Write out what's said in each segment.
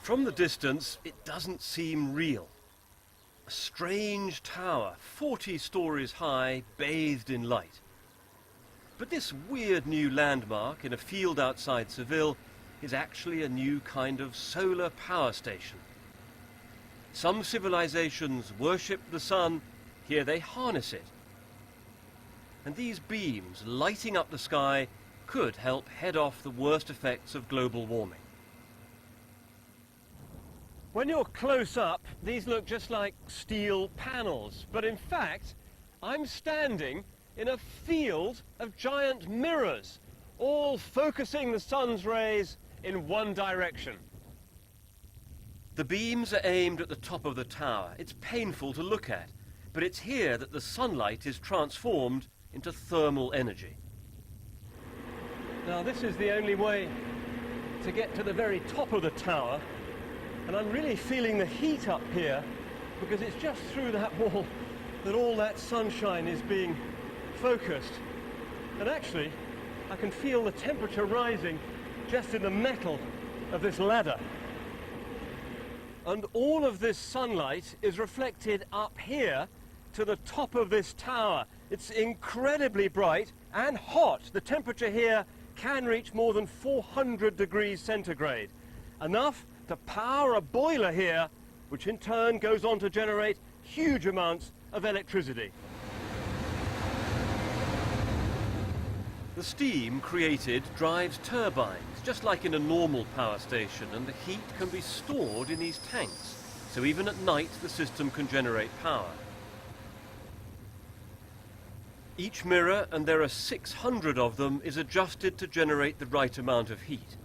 From the distance, it doesn't seem real. A strange tower, 40 stories high, bathed in light. But this weird new landmark in a field outside Seville is actually a new kind of solar power station. Some civilizations worship the sun, here they harness it. And these beams lighting up the sky could help head off the worst effects of global warming. When you're close up, these look just like steel panels, but in fact, I'm standing in a field of giant mirrors, all focusing the sun's rays in one direction. The beams are aimed at the top of the tower. It's painful to look at, but it's here that the sunlight is transformed into thermal energy. Now, this is the only way to get to the very top of the tower, and I'm really feeling the heat up here because it's just through that wall that all that sunshine is being focused. And actually, I can feel the temperature rising just in the metal of this ladder. And all of this sunlight is reflected up here to the top of this tower. It's incredibly bright and hot. The temperature here can reach more than 400 degrees centigrade. Enough to power a boiler here, which in turn goes on to generate huge amounts of electricity. The steam created drives turbines, just like in a normal power station, and the heat can be stored in these tanks, so even at night the system can generate power. Each mirror, and there are 600 of them, is adjusted to generate the right amount of heat.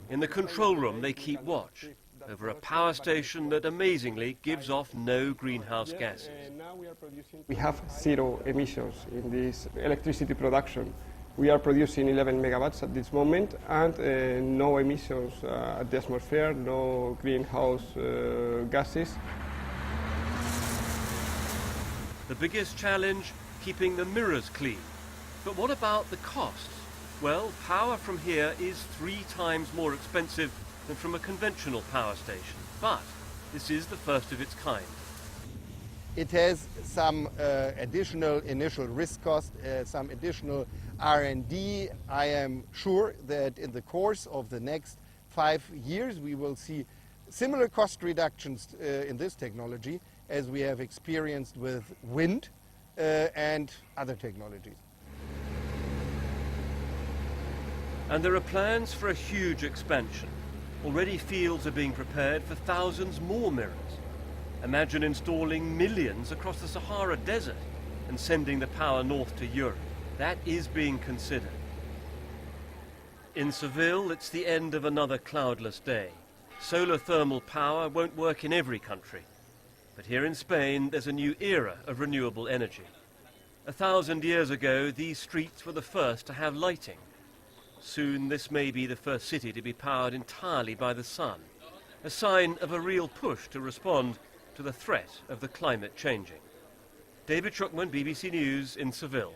In the control room they keep watch over a power station that amazingly gives off no greenhouse gases. We have zero emissions in this electricity production. We are producing 11 megawatts at this moment, and no emissions at the atmosphere, no greenhouse gases. The biggest challenge, keeping the mirrors clean. But what about the costs? Well, power from here is 3 times more expensive than from a conventional power station. But this is the first of its kind. It has some additional initial risk cost, some additional R&D. I am sure that in the course of the next 5 years we will see similar cost reductions in this technology as we have experienced with wind and other technologies. And there are plans for a huge expansion. Already fields are being prepared for thousands more mirrors. Imagine installing millions across the Sahara Desert and sending the power north to Europe. That is being considered. In Seville, it's the end of another cloudless day. Solar thermal power won't work in every country. But here in Spain, there's a new era of renewable energy. 1,000 years ago, these streets were the first to have lighting. Soon this may be the first city to be powered entirely by the sun, a sign of a real push to respond to the threat of the climate changing. David Schuckman, BBC News in Seville.